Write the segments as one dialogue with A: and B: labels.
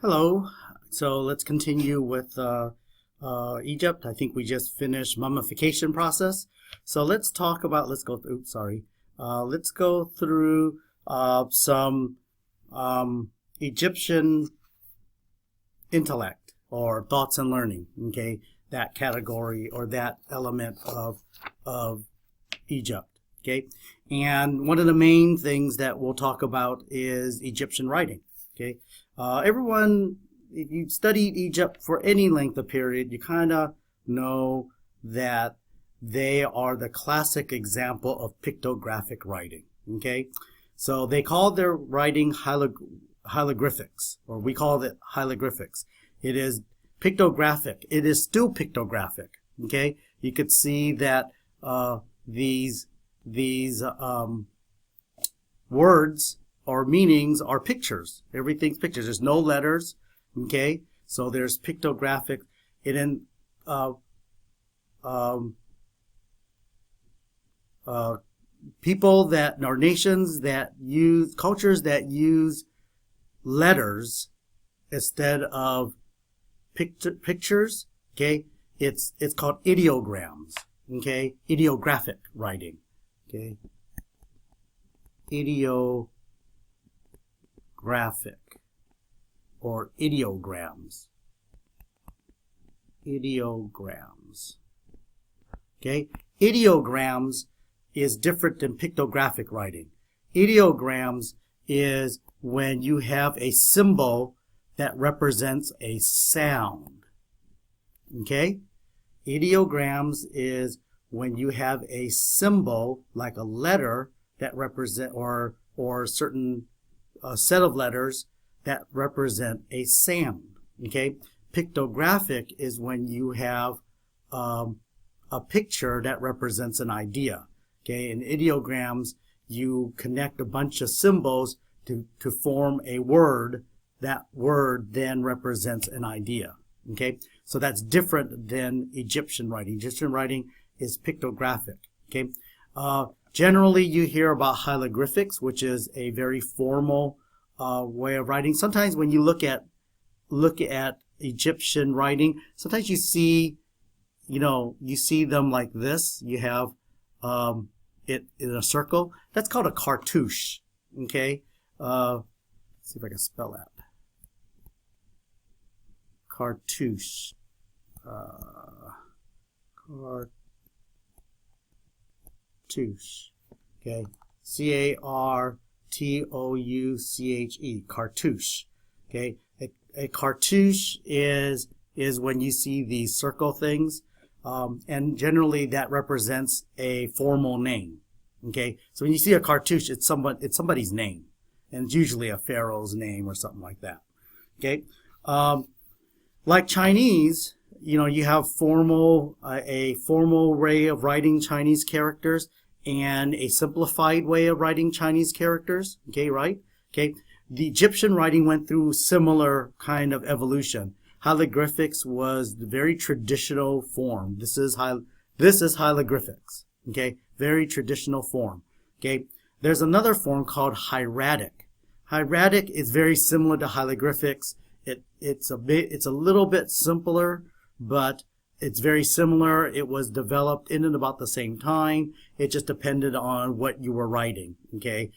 A: Hello. So let's continue with Egypt. I think we just finished mummification process. So let's talk about. Let's go through. Sorry. Let's go through some Egyptian intellect or thoughts and learning. Okay, that category or that element of Egypt. Okay, and one of the main things that we'll talk about is Egyptian writing. Okay. Everyone, if you've studied Egypt for any length of period, you kind of know that they are the classic example of pictographic writing. Okay, so they call their writing hieroglyphics, or we call it hieroglyphics. It is pictographic. It is still pictographic. Okay, you could see that these words or meanings are pictures. Everything's pictures. There's no letters. Okay, so there's pictographic. People that or nations that use cultures that use letters instead of pictures. Okay, it's called ideograms. Okay, ideographic writing. Okay, graphic or ideograms. Okay, ideograms is different than pictographic writing. Ideograms is when you have a symbol that represents a sound. Okay, ideograms is when you have a symbol like a letter that represent or certain set of letters that represent a sound. Okay, pictographic is when you have a picture that represents an idea. Okay, in ideograms you connect a bunch of symbols to form a word. That word then represents an idea. Okay, so that's different than Egyptian writing. Egyptian writing is pictographic. Okay, generally you hear about hieroglyphics, which is a very formal way of writing. Sometimes when you look at Egyptian writing, sometimes you see them like this. You have it in a circle. That's called a cartouche. Okay, let's see if I can spell that. Cartouche. Cartouche. Okay, C-A-R-T-O-U-C-H-E. Cartouche. Okay, a cartouche is when you see these circle things, and generally that represents a formal name. Okay, so when you see a cartouche, it's somebody's name, and it's usually a pharaoh's name or something like that. Okay, like Chinese, you have a formal way of writing Chinese characters and a simplified way of writing Chinese characters. Okay, right? Okay, the Egyptian writing went through similar kind of evolution. Hieroglyphics was the very traditional form. This is hieroglyphics. Okay, very traditional form. Okay, there's another form called hieratic. Hieratic is very similar to hieroglyphics. It's a little bit simpler, but it's very similar. It was developed in and about the same time. It just depended on what you were writing. Okay,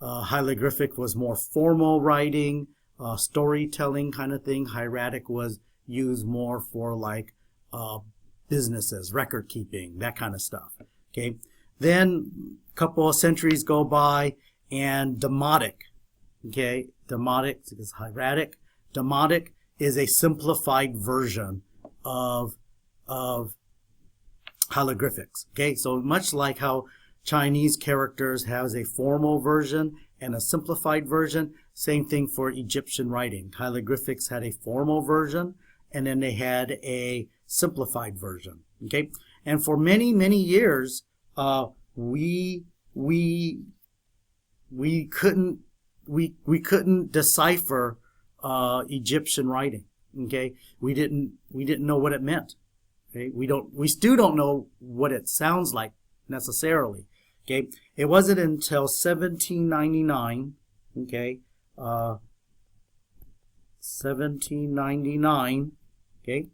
A: hieroglyphic was more formal writing, storytelling kind of thing. Hieratic was used more for like businesses, record keeping, that kind of stuff. Okay, then a couple of centuries go by, and demotic. Okay, demotic is hieratic. Demotic is a simplified version of hieroglyphics. Okay, so much like how Chinese characters has a formal version and a simplified version, same thing for Egyptian writing. Hieroglyphics had a formal version, and then they had a simplified version. Okay, and for many years, we couldn't decipher Egyptian writing. Okay, we didn't know what it meant. Okay, we still don't know what it sounds like necessarily. Okay, it wasn't until 1799. Okay, 1799, okay,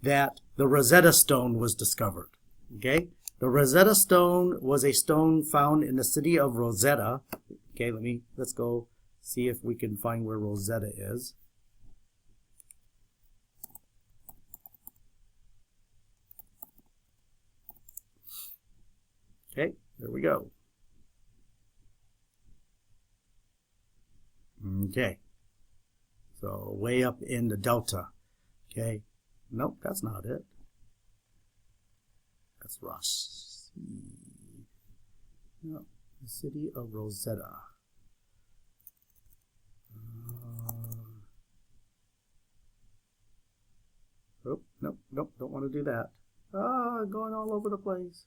A: that the Rosetta Stone was discovered. Okay, the Rosetta Stone was a stone found in the city of Rosetta. Okay, let's go see if we can find where Rosetta is. Okay, there we go. Okay, so way up in the delta. Okay, nope, that's not it. That's Ross. No, the city of Rosetta. Oh, nope, don't want to do that. Going all over the place.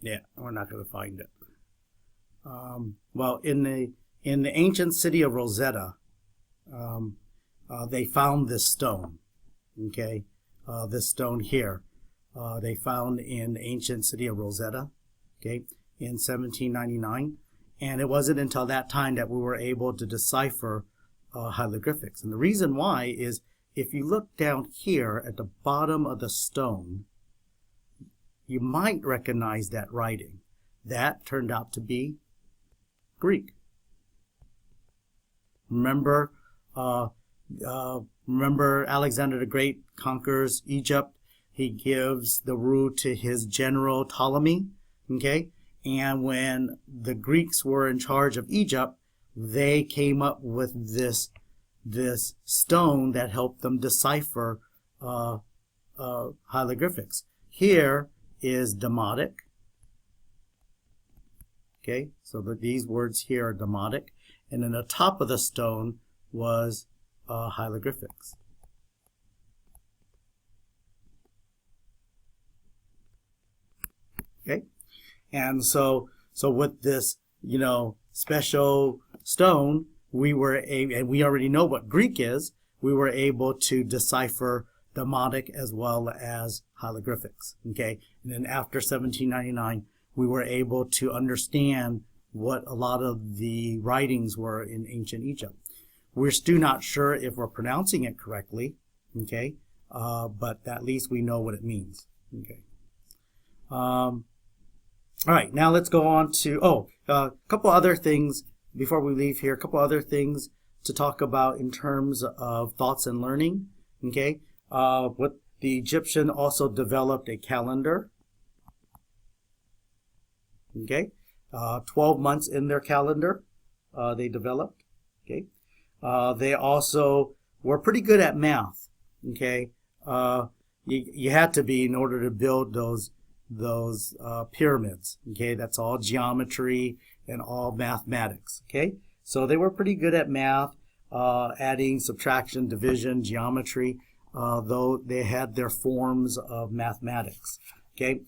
A: Yeah, we're not going to find it. Well, in the ancient city of Rosetta, they found this stone. Okay, this stone here, they found in the ancient city of Rosetta. Okay, in 1799, and it wasn't until that time that we were able to decipher hieroglyphics. And the reason why is, if you look down here at the bottom of the stone, you might recognize that writing. That turned out to be Greek. Remember, remember Alexander the Great conquers Egypt. He gives the rule to his general Ptolemy. Okay, and when the Greeks were in charge of Egypt, they came up with this stone that helped them decipher hieroglyphics. Here is Demotic. Okay, so these words here are Demotic, and then the top of the stone was hieroglyphics. Okay, and so with this, special stone, we already know what Greek is. We were able to decipher Demotic as well as hieroglyphics. Okay, and then after 1799, we were able to understand what a lot of the writings were in ancient Egypt. We're still not sure if we're pronouncing it correctly. Okay, but at least we know what it means. Okay. All right, now let's go on to a couple other things before we leave here. A couple other things to talk about in terms of thoughts and learning. Okay. What the Egyptian also developed a calendar. Okay, 12 months in their calendar they developed. Okay, they also were pretty good at math. Okay, you had to be in order to build those pyramids. Okay, that's all geometry and all mathematics. Okay, so they were pretty good at math, adding, subtraction, division, geometry. Though they had their forms of mathematics. Okay,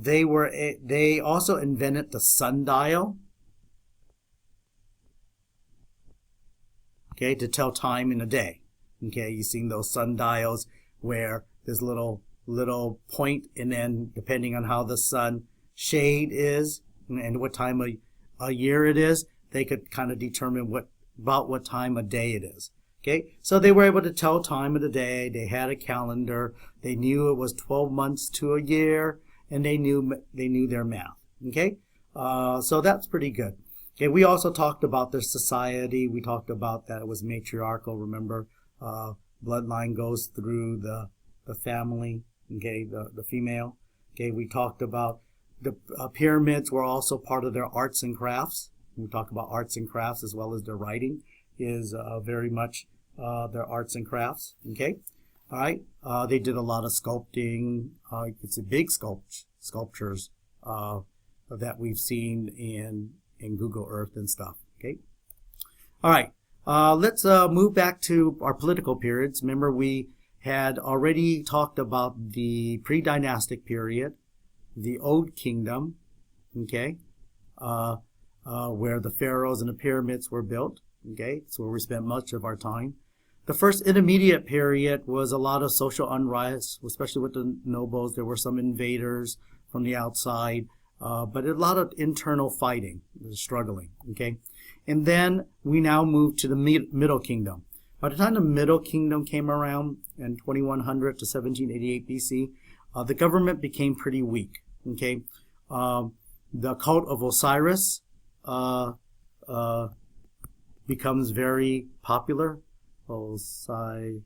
A: they also invented the sundial. Okay, to tell time in a day. Okay, you've seen those sundials where there's little point, and then depending on how the sun shade is and what time of a year it is, they could kind of determine what time of day it is. Okay, so they were able to tell time of the day. They had a calendar. They knew it was 12 months to a year, and they knew their math. Okay, so that's pretty good. Okay, we also talked about their society. We talked about that it was matriarchal. Remember, bloodline goes through the family. Okay, the female. Okay, we talked about the pyramids were also part of their arts and crafts. We talk about arts and crafts as well as their writing is very much their arts and crafts. Okay, all right. They did a lot of sculpting. It's a big sculptures that we've seen in Google Earth and stuff. Okay, all right. Let's move back to our political periods. Remember, we had already talked about the pre-dynastic period, the Old Kingdom. Okay. where the pharaohs and the pyramids were built. Okay, it's where we spent much of our time. The first intermediate period was a lot of social unrest, especially with the nobles. There were some invaders from the outside, but a lot of internal fighting, struggling. Okay, and then we now move to the Middle Kingdom. By the time the Middle Kingdom came around in 2100 to 1788 BC, the government became pretty weak. Okay, the cult of Osiris becomes very popular. Osiris,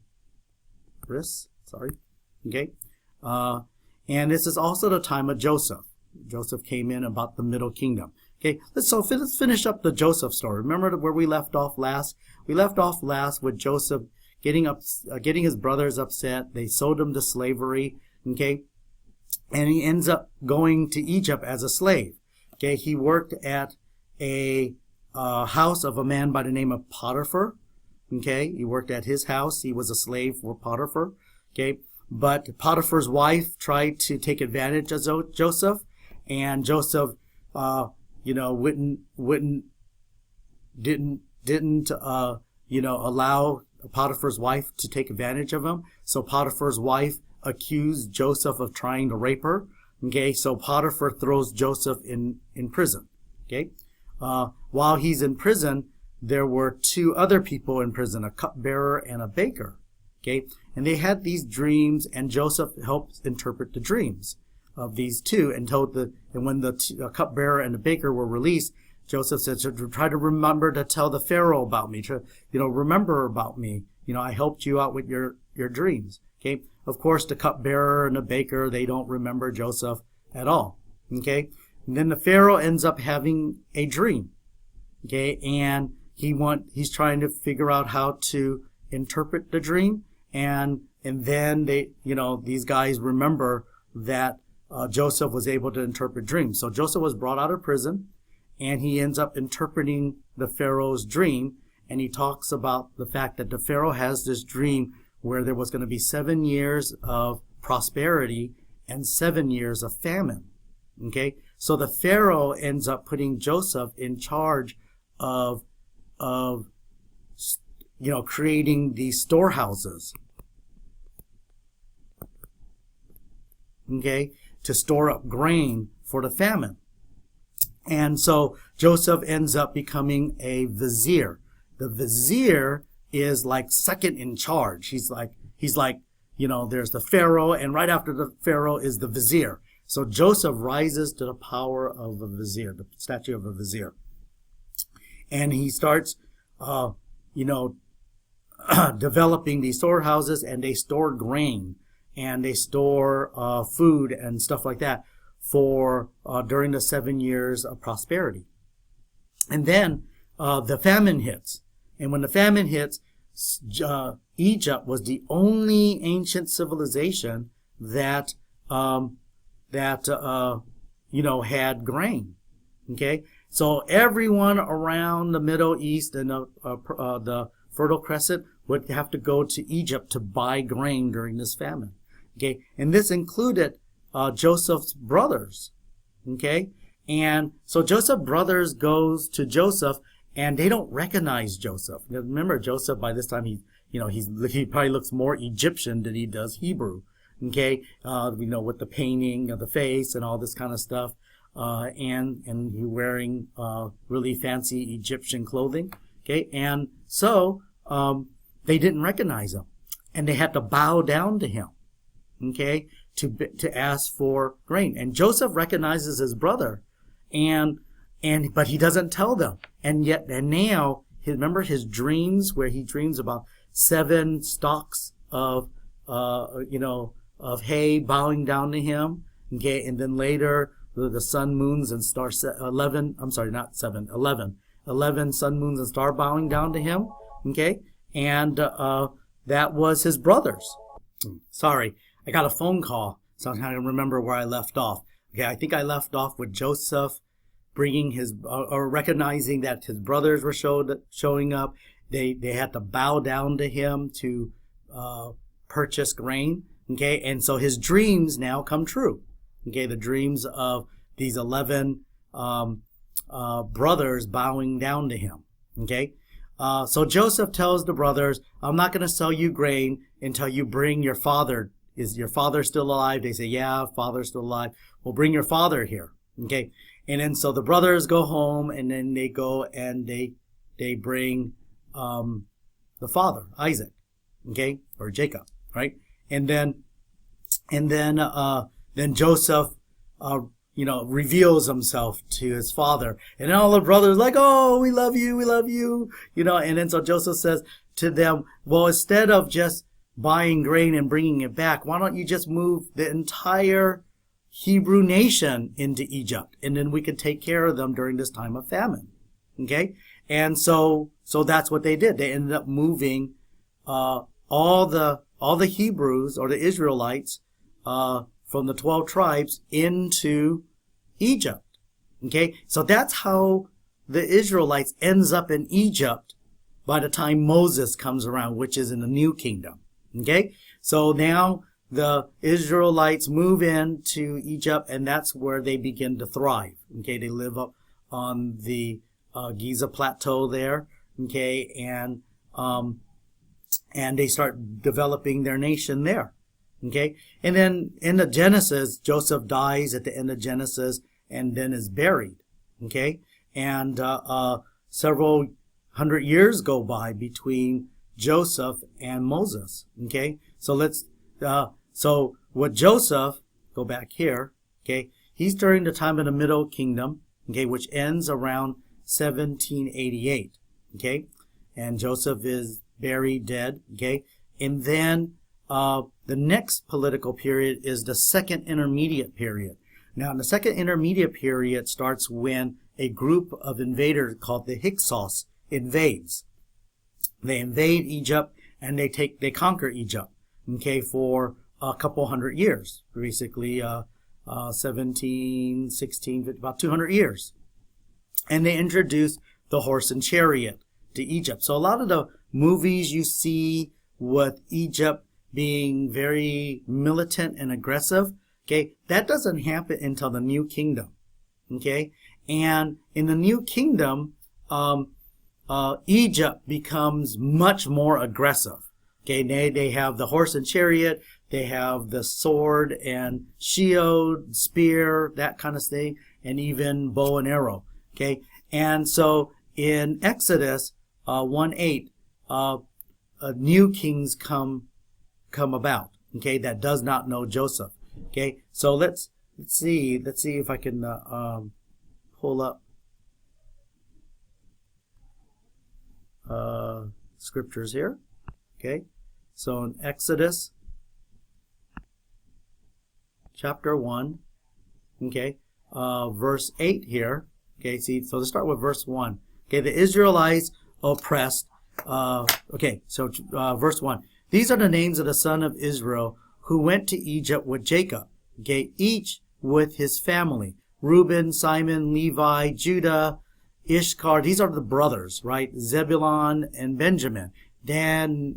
A: sorry. Okay, and this is also the time of Joseph. Joseph came in about the Middle Kingdom. Okay, let's finish up the Joseph story. Remember where we left off last? We left off last with Joseph getting his brothers upset. They sold him to slavery. Okay, and he ends up going to Egypt as a slave. Okay, he worked at a house of a man by the name of Potiphar. Okay, he worked at his house. He was a slave for Potiphar. Okay, but Potiphar's wife tried to take advantage of Joseph, and Joseph, didn't allow Potiphar's wife to take advantage of him. So Potiphar's wife accused Joseph of trying to rape her. Okay, so Potiphar throws Joseph in prison. Okay, while he's in prison, there were two other people in prison, a cupbearer and a baker. Okay, and they had these dreams, and Joseph helped interpret the dreams of these two, and when the cupbearer and the baker were released, Joseph said, try to remember to tell the Pharaoh about me, remember about me. I helped you out with your dreams. Okay, of course, the cupbearer and the baker, they don't remember Joseph at all. Okay, and then the Pharaoh ends up having a dream. Okay, and he's trying to figure out how to interpret the dream, and then these guys remember that Joseph was able to interpret dreams. So Joseph was brought out of prison, and he ends up interpreting the Pharaoh's dream, and he talks about the fact that the Pharaoh has this dream where there was going to be 7 years of prosperity and 7 years of famine. Okay, so the Pharaoh ends up putting Joseph in charge of creating these storehouses. Okay, to store up grain for the famine. And so Joseph ends up becoming a vizier. The vizier is like second in charge. He's like, there's the Pharaoh, and right after the Pharaoh is the vizier. So Joseph rises to the power of a vizier, the statue of a vizier. And he starts, developing these storehouses, and they store grain, and they store food and stuff like that for during the 7 years of prosperity. And then the famine hits. And when the famine hits, Egypt was the only ancient civilization that had grain. Okay, so everyone around the Middle East and the Fertile Crescent would have to go to Egypt to buy grain during this famine. Okay, and this included Joseph's brothers. Okay, and so Joseph's brothers goes to Joseph, and they don't recognize Joseph. Remember, Joseph by this time he probably looks more Egyptian than he does Hebrew. Okay, with the painting of the face and all this kind of stuff, and he wearing really fancy Egyptian clothing. Okay, and so they didn't recognize him, and they had to bow down to him. Okay, to ask for grain. And Joseph recognizes his brother, but he doesn't tell them. And now, remember his dreams, where he dreams about 7 stalks of hay bowing down to him. Okay, and then later the sun, moons, and stars, 11 sun, moons, and star bowing down to him. Okay, and that was his brothers. Sorry, I got a phone call, so I'm trying to remember where I left off. Okay, I think I left off with Joseph bringing recognizing that his brothers were showing up. They had to bow down to him to purchase grain. Okay, and so his dreams now come true. Okay, the dreams of these 11 brothers bowing down to him. Okay, so Joseph tells the brothers, I'm not going to sell you grain until you bring your father. Is your father still alive? They say, yeah, father's still alive. Well, bring your father here. Okay, and then so the brothers go home, and then they go and they bring the father, Isaac, okay, or Jacob, right? And then Joseph, reveals himself to his father, and all the brothers like, oh, we love you, and then so Joseph says to them, well, instead of just buying grain and bringing it back, why don't you just move the entire Hebrew nation into Egypt, and then we could take care of them during this time of famine. Okay, and so that's what they did. They ended up moving all the Hebrews, or the Israelites, from the 12 tribes into Egypt. Okay, so that's how the Israelites ends up in Egypt by the time Moses comes around, which is in the New Kingdom. Okay, so now the Israelites move into Egypt, and that's where they begin to thrive. Okay, they live up on the Giza Plateau there. Okay, and they start developing their nation there. Okay, and then in the Genesis, Joseph dies at the end of Genesis and then is buried. Okay, and several hundred years go by between Joseph and Moses. Okay, so with Joseph, go back here. Okay, he's during the time of the Middle Kingdom. Okay, which ends around 1788. Okay, and Joseph is buried dead. Okay, and then the next political period is the Second Intermediate Period. Now, the Second Intermediate Period starts when a group of invaders called the Hyksos invades. They invade Egypt, and they conquer Egypt. Okay, for a couple hundred years, basically 17, 16, about 200 years. And they introduce the horse and chariot to Egypt. So a lot of the movies you see with Egypt being very militant and aggressive, okay, that doesn't happen until the New Kingdom. Okay, and in the New Kingdom, Egypt becomes much more aggressive. Okay, they have the horse and chariot, they have the sword and shield, spear, that kind of thing, and even bow and arrow. Okay, and so in Exodus 1:8, new kings come about. Okay, that does not know Joseph. Okay, so let's see if I can pull up scriptures here. Okay, so in Exodus chapter 1, okay, verse 8 here. Okay, see, so let's start with verse 1. Okay, the Israelites oppressed. Verse 1. These are the names of the son of Israel who went to Egypt with Jacob. Okay, each with his family. Reuben, Simon, Levi, Judah, Issachar. These are the brothers, right? Zebulun and Benjamin. Dan,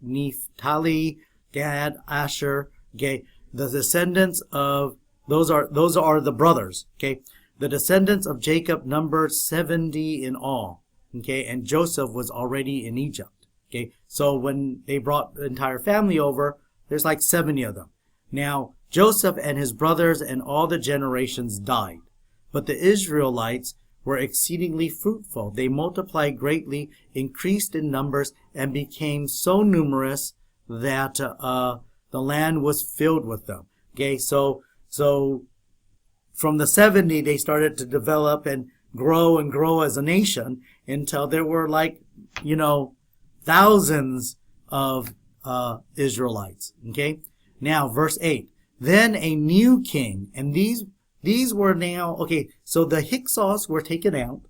A: Naphtali, Gad, Asher. Okay, the descendants of those are the brothers. Okay, the descendants of Jacob numbered 70 in all. Okay, and Joseph was already in Egypt. Okay, so when they brought the entire family over, there's like 70 of them. Now, Joseph and his brothers and all the generations died. But the Israelites were exceedingly fruitful. They multiplied greatly, increased in numbers, and became so numerous that the land was filled with them. Okay, so from the 70, they started to develop and grow as a nation until there were thousands of Israelites. Okay, now verse 8. Then a new king, and these were now, okay, so the Hyksos were taken out,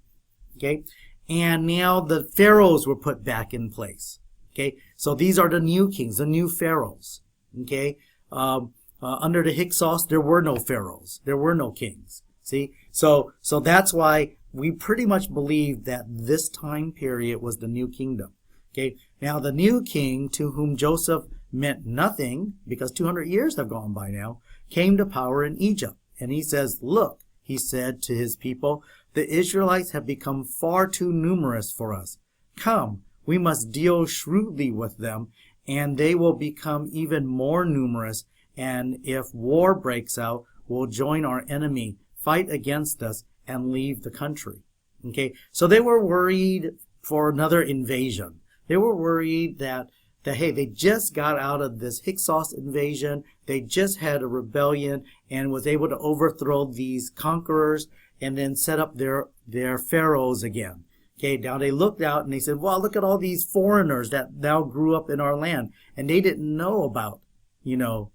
A: okay, and now the pharaohs were put back in place. Okay, so these are the new kings, the new pharaohs. Okay, under the Hyksos there were no pharaohs, there were no kings. See, so that's why we pretty much believe that this time period was the new kingdom. Okay, now the new king, to whom Joseph meant nothing, because 200 years have gone by now, came to power in Egypt. And he says, look, he said to his people, "The Israelites have become far too numerous for us. Come, we must deal shrewdly with them, and they will become even more numerous, and if war breaks out, will join our enemy, fight against us, and leave the country." Okay, so they were worried for another invasion. They were worried that hey, they just got out of this Hyksos invasion. They just had a rebellion and was able to overthrow these conquerors and then set up their pharaohs again. Okay, now they looked out and they said, "Wow, look at all these foreigners that now grew up in our land." And they didn't know about,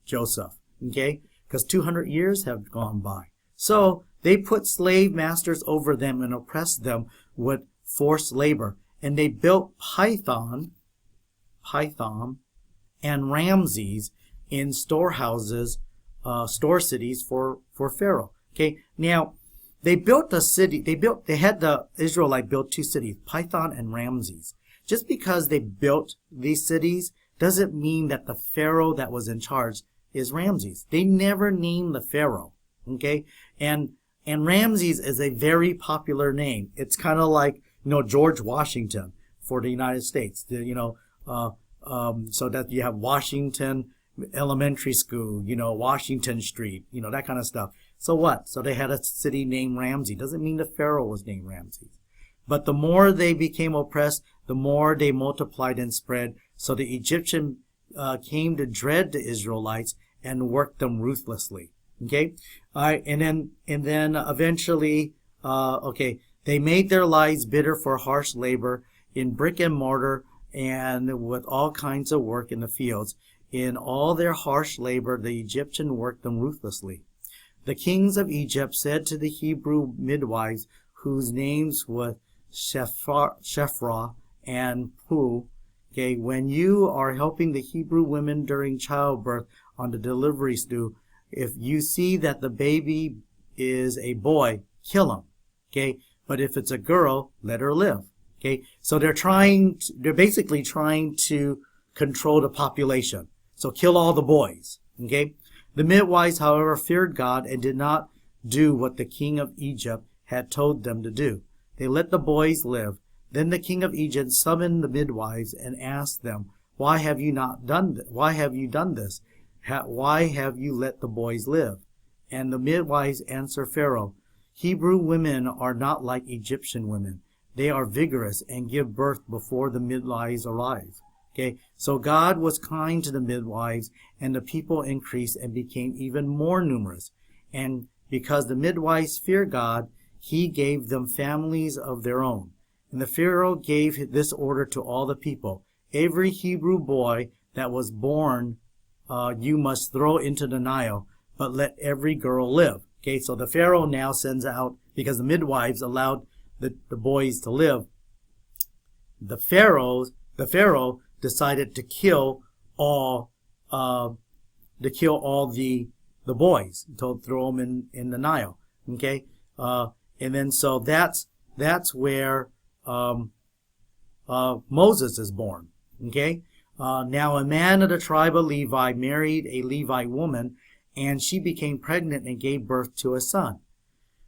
A: Joseph. Okay, because 200 years have gone by. So they put slave masters over them and oppressed them with forced labor. And they built Pithom, and Ramses in storehouses, store cities for Pharaoh. Okay, now they built a city. They had the Israelite build two cities, Pithom and Ramses. Just because they built these cities doesn't mean that the Pharaoh that was in charge is Ramses. They never named the Pharaoh. Okay, and Ramses is a very popular name. It's kind of like George Washington for the United States. So that you have Washington Elementary School, Washington Street, that kind of stuff. So what? So they had a city named Ramses. Doesn't mean the Pharaoh was named Ramses. But the more they became oppressed, the more they multiplied and spread. So the Egyptian came to dread the Israelites and worked them ruthlessly. Okay, all right, and then eventually, they made their lives bitter for harsh labor in brick and mortar and with all kinds of work in the fields. In all their harsh labor, the Egyptian worked them ruthlessly. The kings of Egypt said to the Hebrew midwives, whose names were Shephrah and Puah, okay, "When you are helping the Hebrew women during childbirth on the delivery stool, if you see that the baby is a boy, kill him. Okay, but if it's a girl, let her live." Okay, so they're basically trying to control the population. So kill all the boys. Okay, the midwives, however, feared God and did not do what the king of Egypt had told them to do. They let the boys live. Then the king of Egypt summoned the midwives and asked them, "Why have you done this? Why have you let the boys live?" And the midwives answered Pharaoh, "Hebrew women are not like Egyptian women. They are vigorous and give birth before the midwives arrive." Okay, so God was kind to the midwives, and the people increased and became even more numerous. And because the midwives fear God, he gave them families of their own. And the Pharaoh gave this order to all the people: "Every Hebrew boy that was born you must throw into the Nile, but let every girl live." Okay, so the Pharaoh now sends out, because the midwives allowed the boys to live, the Pharaoh decided to kill all the boys, to throw them in the Nile. Okay, and then so that's where Moses is born. Okay. Now a man of the tribe of Levi married a Levite woman, and she became pregnant and gave birth to a son.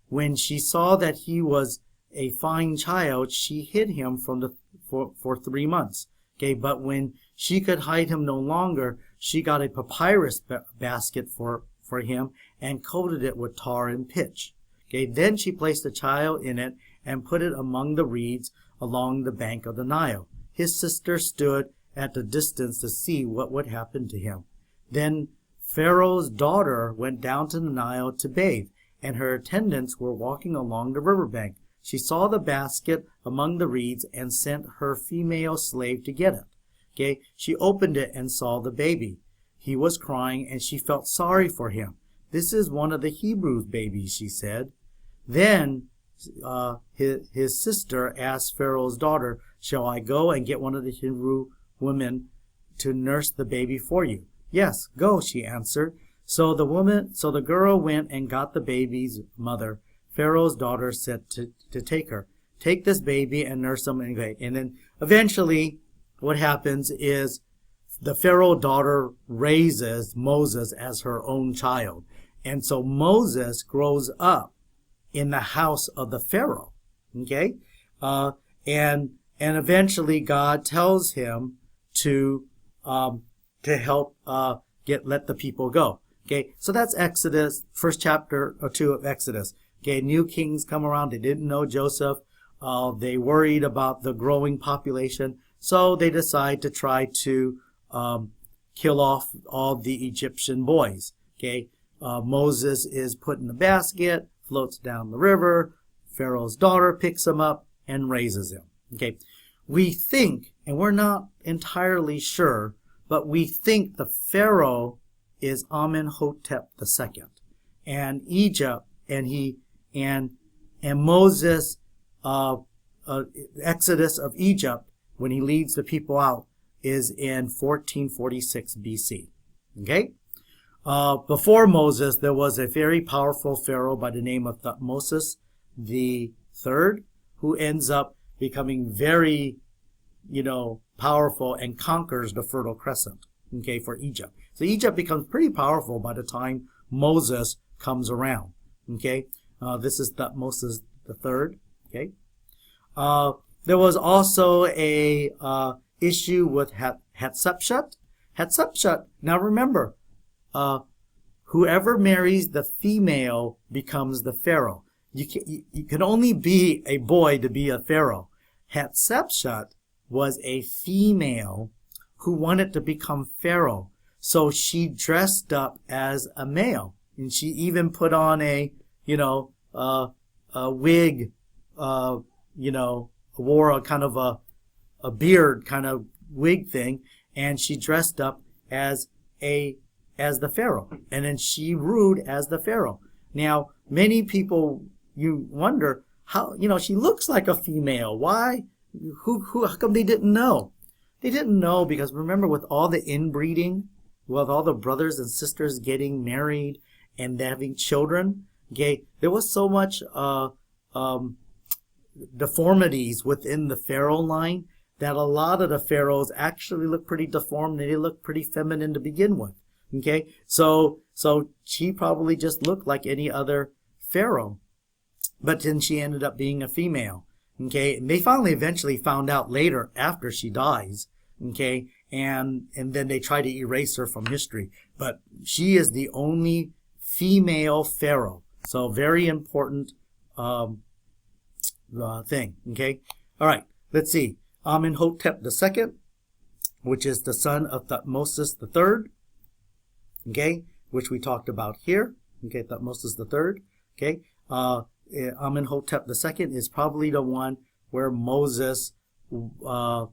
A: When she saw that he was a fine child, she hid him for 3 months. Okay, but when she could hide him no longer, she got a papyrus basket for him and coated it with tar and pitch. Okay, then she placed the child in it and put it among the reeds along the bank of the Nile. His sister stood at the distance to see what would happen to him. Then Pharaoh's daughter went down to the Nile to bathe, and her attendants were walking along the riverbank. She saw the basket among the reeds and sent her female slave to get it. Okay, she opened it and saw the baby. He was crying, and she felt sorry for him. "This is one of the Hebrews' babies," she said. Then his sister asked Pharaoh's daughter, "Shall I go and get one of the Hebrew women to nurse the baby for you?" "Yes, go," she answered. So the girl went and got the baby's mother. Pharaoh's daughter said to take her, "Take this baby and nurse him." And then eventually what happens is the Pharaoh daughter raises Moses as her own child. And so Moses grows up in the house of the Pharaoh. Okay, and eventually God tells him to help let the people go. Okay, so that's Exodus, first chapter or 2 of Exodus. Okay, new kings come around. They didn't know Joseph. They worried about the growing population, so they decide to try to kill off all the Egyptian boys. Okay, Moses is put in a basket, floats down the river. Pharaoh's daughter picks him up and raises him. Okay, we think, and we're not entirely sure, but we think the Pharaoh is Amenhotep II, and Egypt, and Moses, Exodus of Egypt, when he leads the people out, is in 1446 BC. Okay, before Moses, there was a very powerful Pharaoh by the name of Thutmose the Third, who ends up becoming very, powerful and conquers the Fertile Crescent. Okay, for Egypt. So Egypt becomes pretty powerful by the time Moses comes around. Okay, this is Thutmose the Third. Okay, there was also a issue with Hatshepsut. Hatshepsut. Now remember, whoever marries the female becomes the pharaoh. You can only be a boy to be a pharaoh. Hatshepsut was a female who wanted to become pharaoh. So she dressed up as a male, and she even put on a wig, wore a kind of a beard kind of wig thing, and she dressed up as the pharaoh, and then she ruled as the pharaoh. Now, many people, you wonder how, she looks like a female. Why? How come they didn't know? They didn't know because remember, with all the inbreeding, with all the brothers and sisters getting married and having children, okay, there was so much deformities within the pharaoh line that a lot of the pharaohs actually look pretty deformed and they look pretty feminine to begin with. Okay, so she probably just looked like any other pharaoh, but then she ended up being a female. Okay, and they eventually found out later after she dies. Okay, and then they try to erase her from history, but she is the only female pharaoh. So very important thing. Okay, all right. Let's see. Amenhotep II, which is the son of Thutmose III. Okay, which we talked about here. Okay, Thutmose III. Okay, Amenhotep II is probably the one where Moses grew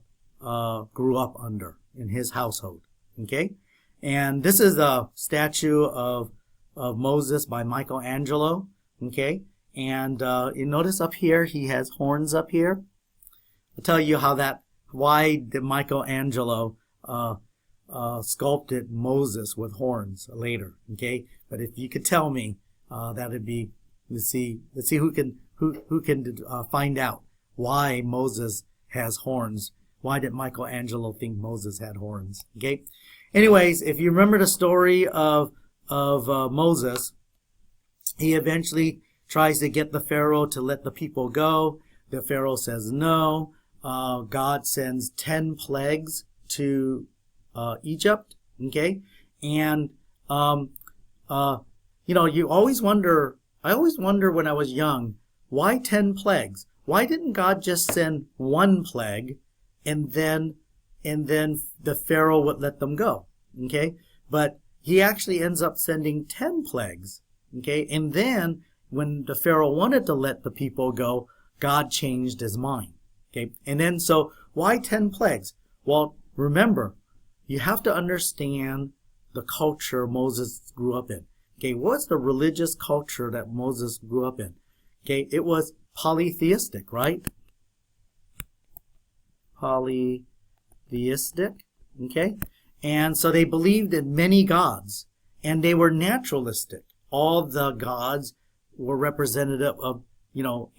A: up under in his household. Okay, and this is a statue of Moses by Michelangelo. Okay, and you notice up here he has horns up here. I'll tell you why did Michelangelo sculpted Moses with horns later. Okay, but if you could tell me, that'd be, let's see who can find out why Moses has horns. Why did Michelangelo think Moses had horns? Okay. Anyways, if you remember the story of Moses, he eventually tries to get the Pharaoh to let the people go. The Pharaoh says no. God sends 10 plagues to Egypt. Okay, and you always wonder. I always wonder when I was young, why 10 plagues? Why didn't God just send 1 plague, and then the Pharaoh would let them go? Okay, but he actually ends up sending 10 plagues. Okay, and then when the Pharaoh wanted to let the people go, God changed his mind. Okay, and then so why 10 plagues? Well, remember, you have to understand the culture Moses grew up in. Okay, what's the religious culture that Moses grew up in? Okay, it was polytheistic, right? Polytheistic, okay? And so they believed in many gods, and they were naturalistic. All the gods were representative of,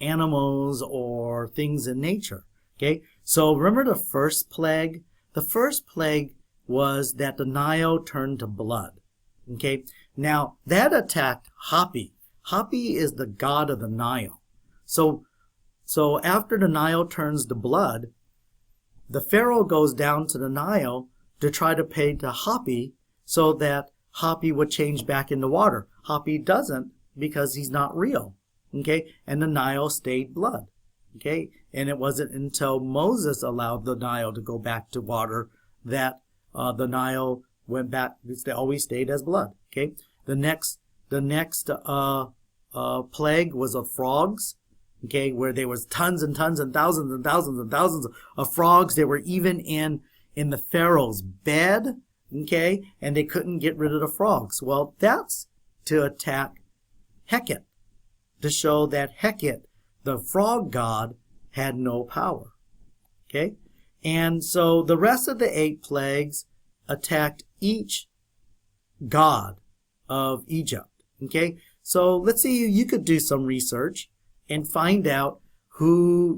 A: animals or things in nature, okay? So remember the first plague? The first plague was that the Nile turned to blood, okay? Now, that attacked Hapi. Hapi is the god of the Nile. So after the Nile turns to blood, the Pharaoh goes down to the Nile to try to pay to Hapi so that Hapi would change back into water. Hapi doesn't because he's not real. Okay? And the Nile stayed blood. Okay? And it wasn't until Moses allowed the Nile to go back to water that the Nile went back. They always stayed as blood. Okay? The next plague was of frogs. Okay, where there was tons and tons and thousands and thousands and thousands of frogs. They were even in the Pharaoh's bed, okay, and they couldn't get rid of the frogs. Well, that's to attack Heket, to show that Heket, the frog god, had no power, okay? And so the rest of the 8 plagues attacked each god of Egypt, okay? So let's see, you could do some research and find out who,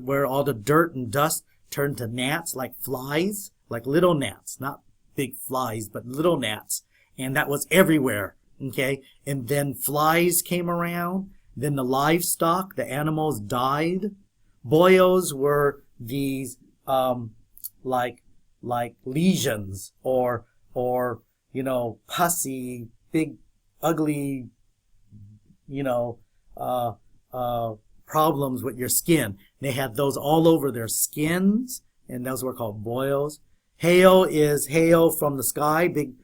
A: where all the dirt and dust turned to gnats, like flies, like little gnats, not big flies, but little gnats. And that was everywhere, okay? And then flies came around. Then the livestock, the animals died. Boils were these, like lesions or, pussy, big, ugly, problems with your skin. They had those all over their skins, and those were called boils. Hail is hail from the sky, big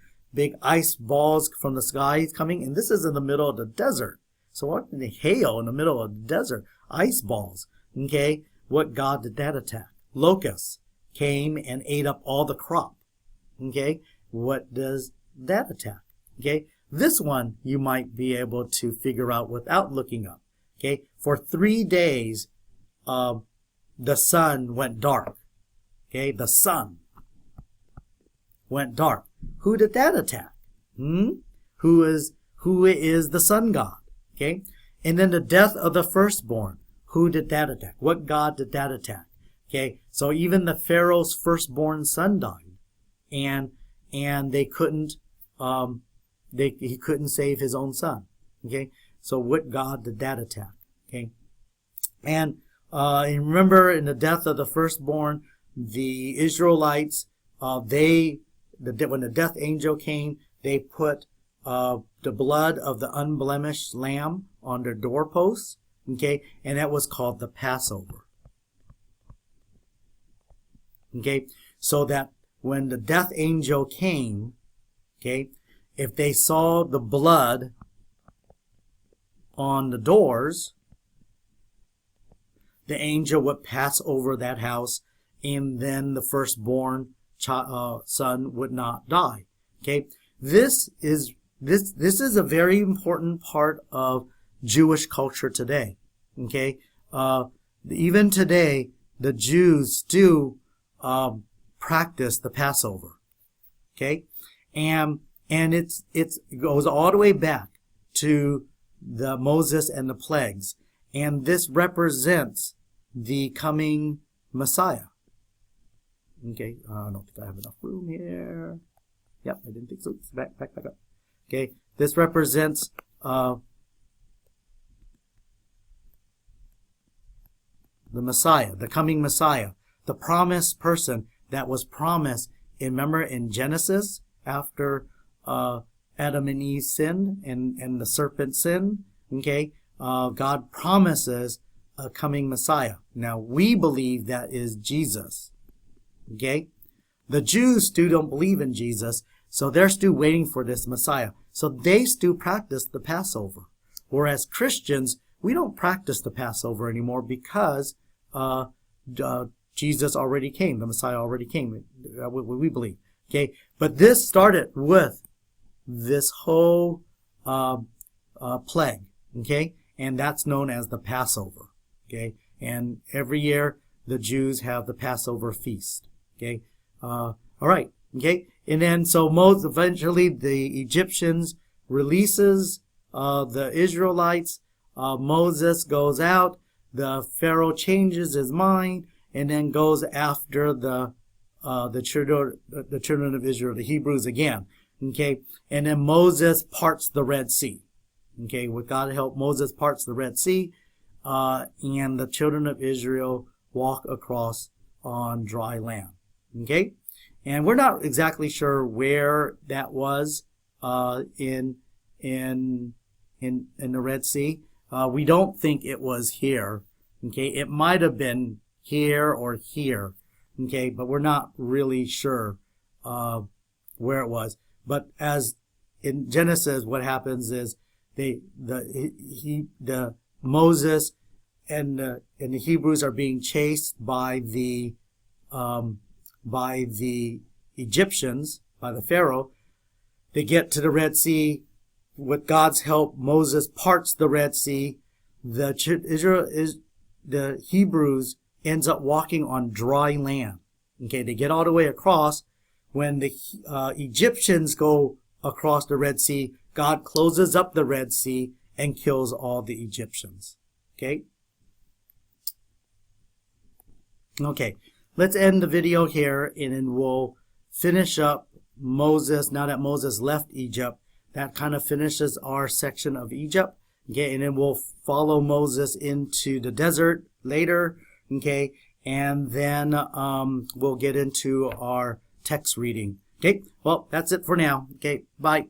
A: ice balls from the sky coming, and this is in the middle of the desert. So what did they hail in the middle of the desert? Ice balls. Okay, what god did that attack? Locusts came and ate up all the crop. Okay, what does that attack? Okay, this one you might be able to figure out without looking up. Okay, for 3 days, the sun went dark. Okay, the sun went dark. Who did that attack? Who is the sun god? Okay, and then the death of the firstborn. Who did that attack? What god did that attack? Okay, so even the Pharaoh's firstborn son died, and they couldn't. He couldn't save his own son. Okay, so what god did that attack? Okay, and remember, in the death of the firstborn, the Israelites, when the death angel came, they put the blood of the unblemished lamb on their doorposts. Okay, and that was called the Passover. Okay, so that when the death angel came, okay, if they saw the blood on the doors, the angel would pass over that house, and then the firstborn son would not die. Okay, this is a very important part of Jewish culture today. Okay, even today, the Jews still practice the Passover. Okay, and it goes all the way back to the Moses and the plagues, and this represents the coming Messiah. Okay, I don't think I have enough room here. Yep, I didn't think so. Back up. Okay, this represents the Messiah, the coming Messiah, the promised person that was promised. Remember in Genesis, after Adam and Eve sinned and the serpent sinned, okay, God promises a coming Messiah. Now, we believe that is Jesus, okay? The Jews still don't believe in Jesus, so they're still waiting for this Messiah. So they still practice the Passover. Whereas Christians, we don't practice the Passover anymore because Jesus already came. The Messiah already came. We believe. Okay, but this started with this whole plague. Okay, and that's known as the Passover. Okay, and every year the Jews have the Passover feast. Okay, all right. Okay, and then so eventually the Egyptians releases the Israelites. Moses goes out. The Pharaoh changes his mind and then goes after the children of Israel, the Hebrews again. Okay, and then Moses parts the Red Sea. Okay, with God help, Moses parts the Red Sea, and the children of Israel walk across on dry land. Okay, and we're not exactly sure where that was in the Red Sea. We don't think it was here. Okay, it might have been here or here. Okay, but we're not really sure where it was. But as in Genesis, what happens is Moses and the Hebrews are being chased by the Egyptians, by the Pharaoh. They get to the Red Sea. With God's help, Moses parts the Red Sea. The Hebrews ends up walking on dry land. Okay, they get all the way across. When the Egyptians go across the Red Sea, God closes up the Red Sea and kills all the Egyptians. Okay? Okay, let's end the video here, and then we'll finish up Moses. Now that Moses left Egypt, that kind of finishes our section of Egypt. Okay, and then we'll follow Moses into the desert later. Okay, and then we'll get into our text reading. Okay, well, that's it for now. Okay, bye.